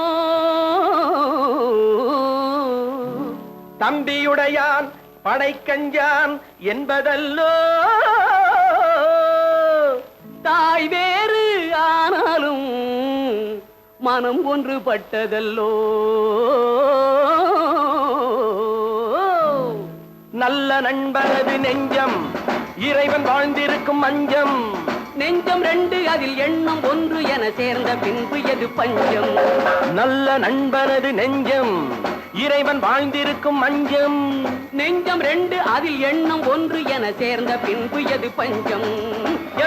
தம்பியுடையான் படைக்கஞ்சான் என்பதல்லோ. தாய் வேறு ஆனாலும் மனம் ஒன்றுபட்டதல்லோ. நல்ல நண்பனது நெஞ்சம் இறைவன் வாழ்ந்திருக்கும் மஞ்சம். நெஞ்சம் ரெண்டு அதில் எண்ணம் ஒன்று என சேர்ந்த பின்பு எது பஞ்சம். நல்ல நண்பனது நெஞ்சம் இறைவன் வாழ்ந்திருக்கும் மஞ்சம். நெஞ்சம் ரெண்டு அதில் எண்ணம் ஒன்று என சேர்ந்த பின்பு எது பஞ்சம்.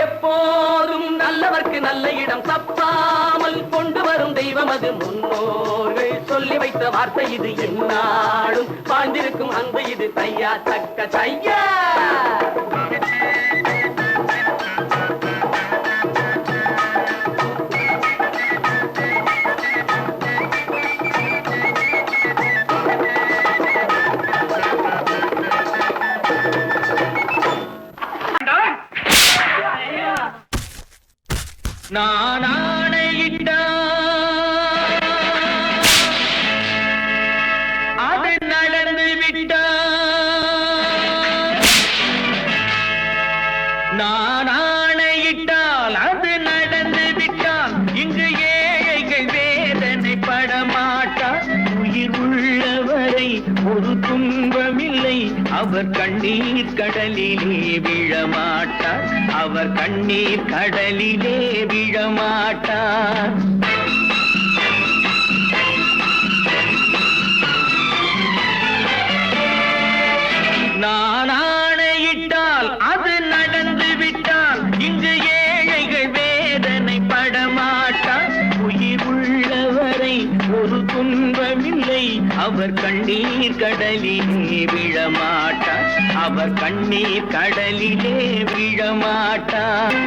எப்போதும் நல்லவர்க்கு நல்ல இடம் தப்பாமல் கொண்டு வரும் தெய்வம் அது முன்னோர்கள் சொல்லி வைத்த வார்த்தை இது. என்னாலும் வாழ்ந்திருக்கும் அன்பு இது தையா தக்க தையா. நான் ஆணையிட்டா அது நடந்து விட்டா. நான் ஆணையிட்டால் அது நடந்து விட்டால் இங்கு ஏழைகள் வேதனை படமாட்டார். உயிர் உள்ளவரை ஒரு துன்பமில்லை அவர் கண்ணீர் கடலிலே விழமாட்டார். அவர் கண்ணீர் கடலிலே விழமாட்டார். நான் ஆணையிட்டால் அது நடந்து விட்டால் இங்கு ஏழைகள் வேதனை படமாட்டார். உயிர் உள்ளவரை ஒரு துன்பமில்லை அவர் கண்ணீர் கடலிலே விழமாட்டார். அவர் கண்ணீர் கடலிலே விழமாட்டார்.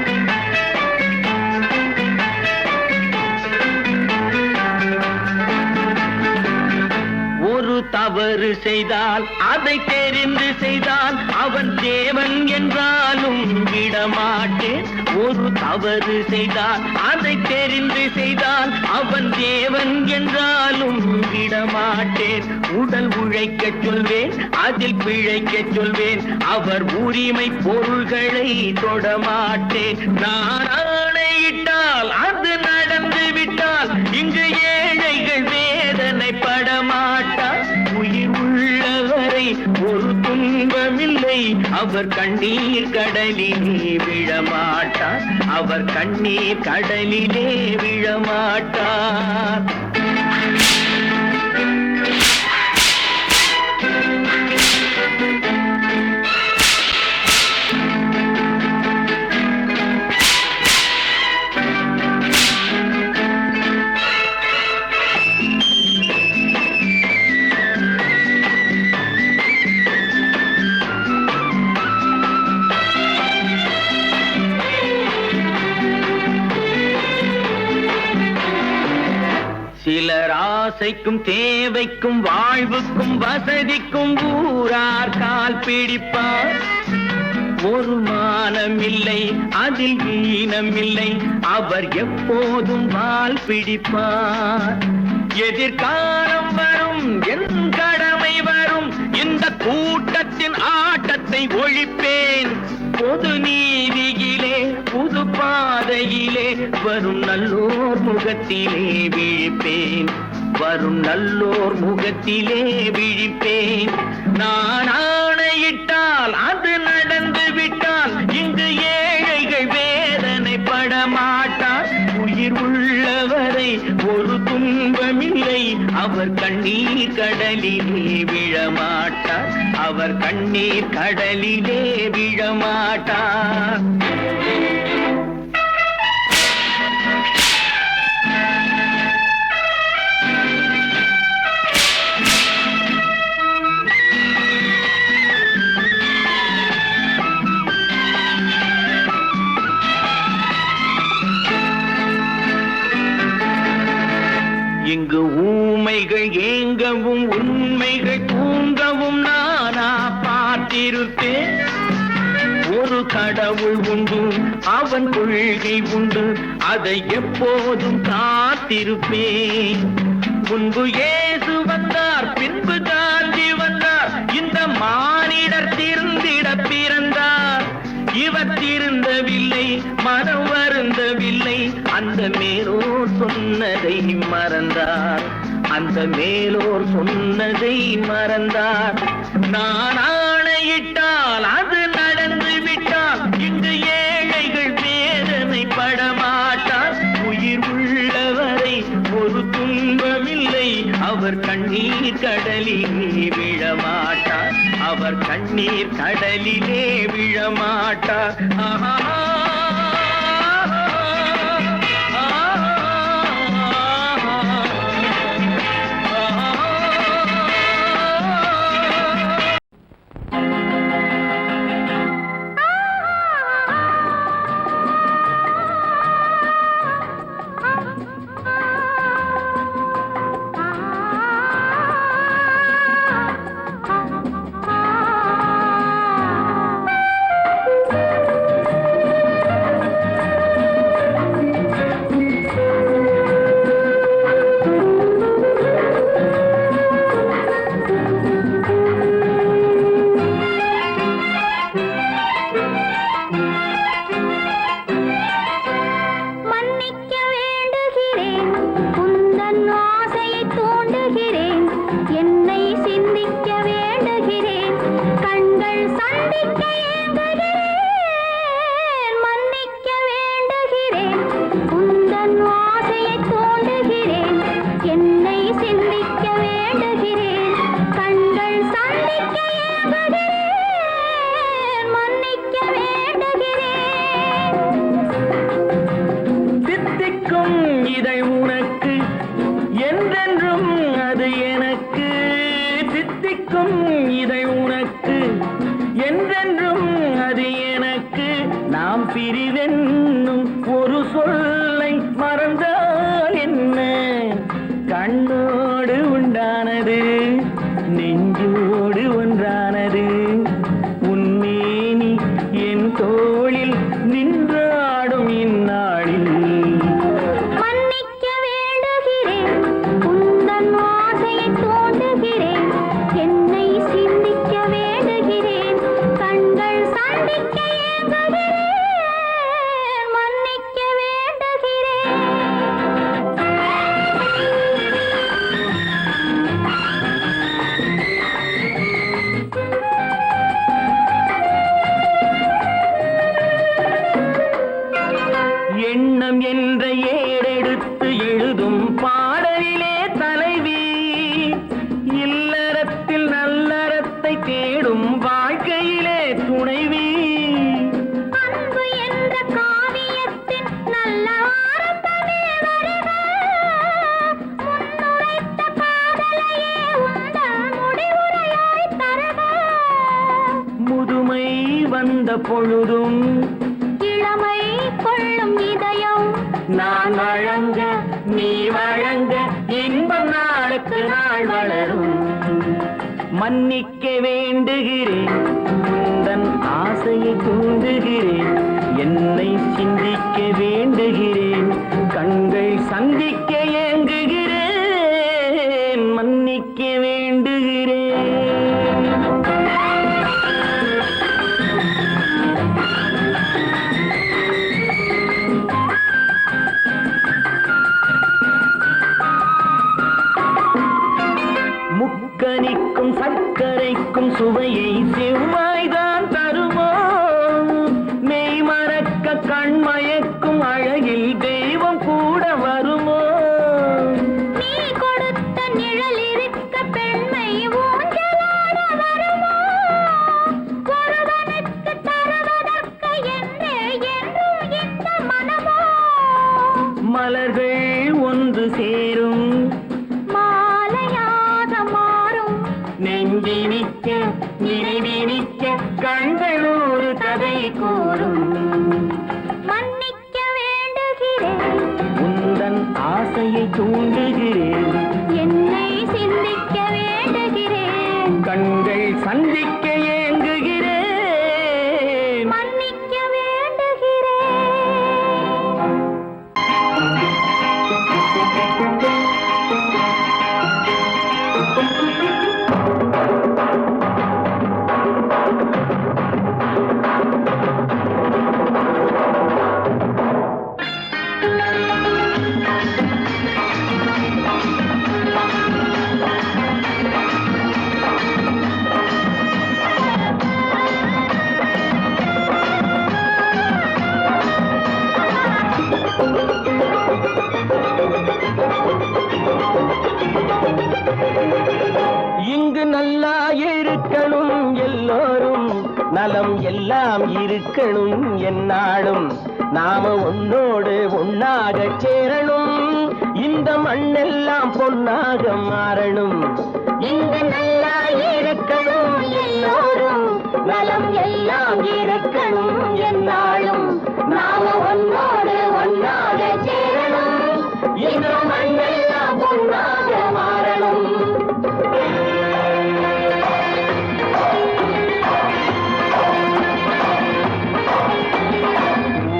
ஒரு தவறு செய்தால் அதை தெரிந்து செய்தால் அவன் தேவன் என்றாலும் விடமாட்டேன். ஒரு தவறு செய்தால் அதை தெரிந்து செய்தால் அவன் தேவன் என்றாலும் விடமாட்டேன். உடல் உழைக்கச் சொல்வேன் அதில் பிழைக்கச் சொல்வேன் அவர் உரிமை பொருள்களை தொடமாட்டேன். நான் ஆணையிட்டால் அது நடந்து விட்டால் இங்கு ஏழைகள் வேதனை படமாட்டார். உயிர் உள்ளவரை ஒரு துன்பமில்லை அவர் கண்ணீர் கடலிலே விழமாட்டார். அவர் கண்ணீர் கடலிலே விழமாட்டார். சிலர் ஆசைக்கும் தேவைக்கும் வாழ்வுக்கும் வசதிக்கும் ஊரார் கால் பிடிப்பார். ஒரு மானமில்லை அதில் ஈனமில்லை அவர் எப்போதும் வால் பிடிப்பார். எதிர்காலம் வரும் என் கடமை வரும் இந்த கூட்டத்தின் ஆட்டத்தை ஒழிப்பேன். பொது நீதியிலே புது பாதையிலே வரும் நல்லோர் முகத்திலே விழிப்பேன். வரும் நல்லோர் முகத்திலே விழிப்பேன். நான் ஆணையிட்டால் அது நடந்து விட்டால் இங்கு ஏழைகள் வேதனைப்பட மாட்டார். உயிர் உள்ளவரை ஒரு துன்பமில்லை, அவர் கண்ணீர் கடலிலே விழமாட்டார். அவர் கண்ணீர் கடலிலே விழமாட்டார். இங்கு ஊமைகள் ஏங்கவும் உண்மைகள் தூங்கவும் நானா பார்த்திருப்பேன். ஒரு கடவுள் உண்டு, அவன் கொள்கை உண்டு, அதை எப்போதும் காத்திருப்பேன். முன்பு இயேசு வந்தார், பின்பு காந்தி வந்தார், இந்த மானிடர் திருந்திட பிறந்தார். இவர் திருந்தவில்லை, மனம் வருந்தவில்லை, அந்த மேலோர் சொன்னதை மறந்தார். அந்த மேலோர் சொன்னதை மறந்தார். நான் ஆணையிட்டால் அது நடந்து விட்டால் இங்கு ஏழைகள் வேதனைப்பட மாட்டார். உயிர் உள்ளவரை ஒரு துன்பமில்லை, அவர் கண்ணீர் கடலிலே விழமாட்டார். அவர் கண்ணீர் கடலிலே விழமாட்டார். ஆஹா. பிரிவென்னும் ஒரு சொல்லை மறந்தால் என்ன? கண்ணோடு உண்டானது நெஞ்சோடு ஒன்றானது. உன்மேனி என் தோளில் நின்றாடும் இந்நாளில் மன்னிக்க வேண்டுகிறேன், உந்தன் ஆசையை தோண்டுகிறேன், என்னை சிந்திக்க வேண்டுகிறேன், கண்கள் சந்திக்க ஏங்குகிறேன், மன்னிக்க வேண்டுகிறேன். எண்ணம் என்ற ஏடெடுத்து எழுதும் பாடலிலே தலைவி, இல்லறத்தில் நல்லறத்தை தேடும் வாழ்க்கையிலே துணைவி. அன்பு என்ற காவியத்தின் நல்ல ஆரம்பமே வருக, முன்னுரைத்த காதலையே உந்தன் முடிவுரையாய் தருக. முதுமை வந்த பொழுதும் இளமை கொள்ளும் இதயம் நான் வழங்க நீ வழங்க இன்பம் நாளுக்கு நாள் வளரும். மன்னிக்க வேண்டுகிறேன், உந்தன் ஆசையை தூண்டுகிறேன், என்னை சிந்திக்க வேண்டுகிறேன், கண்கள் சந்திக்க ஏங்குகிறேன், மன்னிக்க வேண்டுகிறேன். சுவையை செவ்வாய்தான் தருமோ மெய் மறக்க கண் மயக்கும் அழகில் தெய்வம் கூட வருமோ நீ கொடுத்த நிழல் இருக்க பெண்மை ஊஞ்சலாட வருமோ ஒருவனுக்கு தருவதற்கு என்றே என்றும் இந்த மனமோ மலர்கள் ஒன்று சேரும் மாலையாக மாறும் நெஞ்சினிக்க நினைவினிக்க கண்கள் ஒரு கதை கூறும் மன்னிக்க வேண்டுகிறேன் உந்தன் ஆசையை தூண்டுகிறேன் என்னை சிந்திக்க வேண்டுகிறேன் கண்கள் சந்திக்க ஏங்குகிறேன் மன்னிக்க வேண்டுகிறேன் இங்கு நல்லா இருக்கணும் எல்லோரும் நலம் எல்லாம் இருக்கணும் என்னாலும் நாம உன்னோடு ஒன்னாக சேரணும் இந்த மண்ணெல்லாம் பொன்னாக மாறணும் இங்கு நல்லா இருக்கணும் எல்லோரும் நலம் எல்லாம் இருக்கணும் என்னாலும் நாம உன்னோடு ஒன்னாக சேரணும் இந்த மண்ணெல்லாம் பொன்னாக மாறணும்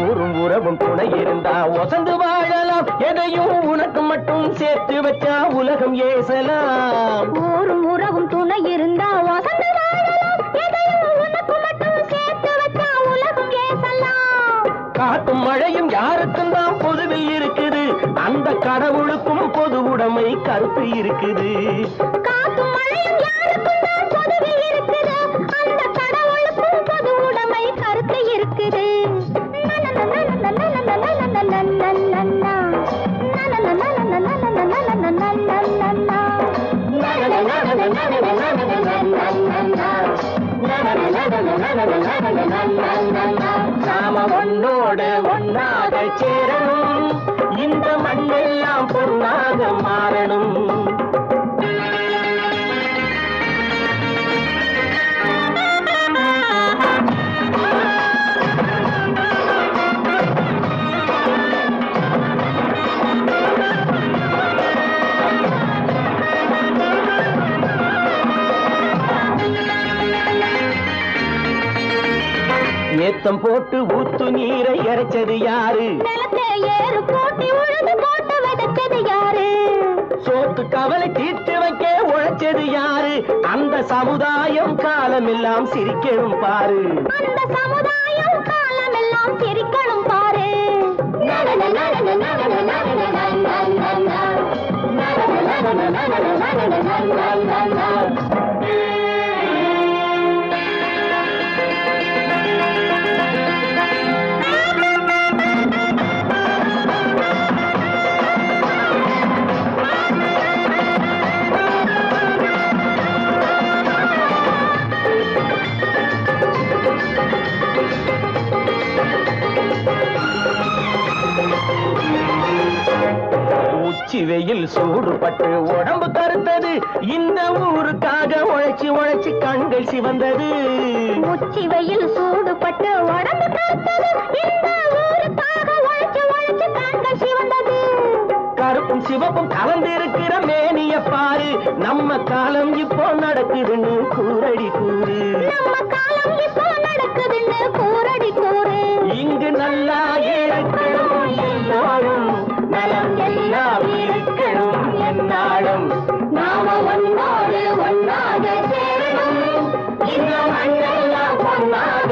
ஊரும் உறவும் துணை இருந்தா ஒசந்து வாழலாம் எதையும் உனக்கு மட்டும் சேர்த்து வச்சா உலகம் ஏசலாம் ஊரும் உறவும் துணை இருந்தா வசந்து வாழலாம் எதையும் உனக்கு மட்டும் சேர்த்து வச்சா உலகம் ஏசலாம் காட்டும் மழையும் யாருக்கும் தான் பொதுவில் இருக்குது அந்த கடவுளுக்கும் பொது உடைமை கருத்து இருக்குது காத்தும் மழையும் யாருக்கும் தான் பொதுவில் இருக்குது அந்த கடவுளுக்கும் பொது உடைமை கருத்து இருக்குது நாம ஒன்னோடு ஒன்னாக சேரணும் இந்த மண்ணெல்லாம் பொன்னாக மாறணும் ஏத்தம் போட்டு ஊத்து நீரை இறைச்சது யாரு நிலத்தை ஏறு போட்டி உழுது போட்டு விதைச்சது யாரு சோத்து கவலை தீர்த்து வைக்க உழைச்சது யாரு அந்த சமுதாயம் காலமெல்லாம் சிரிக்கணும் பாரு அந்த சமுதாயம் காலமெல்லாம் சிரிக்கணும் பாரு உச்சி வெயில் சூடுபட்டு உடம்பு கருத்தது இந்த ஊருக்காக உழைச்சு உழைச்சு கண்கள் சிவந்தது உச்சி வெயில் சூடுபட்டு உடம்பு கருத்தது இந்த ஊருக்காக உழைச்சு உழைச்சு கண்கள் சிவந்தது கருப்பும் சிவப்பும் கலந்திருக்கிற மேனிய பாரு நம்ம காலம் இப்போ நடக்குதுன்னு கூரடி கூறு நம்ம காலம் இப்போ நடக்குதுன்னு கூரடி கூறு இங்கு நல்லா இருக்கணும் எல்லோரும் நலம் எல்லாம் இருக்கணும் என்னாலும் நாம ஒன்னோடு ஒன்னாக சேரணும் இந்த மண்ணெல்லாம் பொன்னாக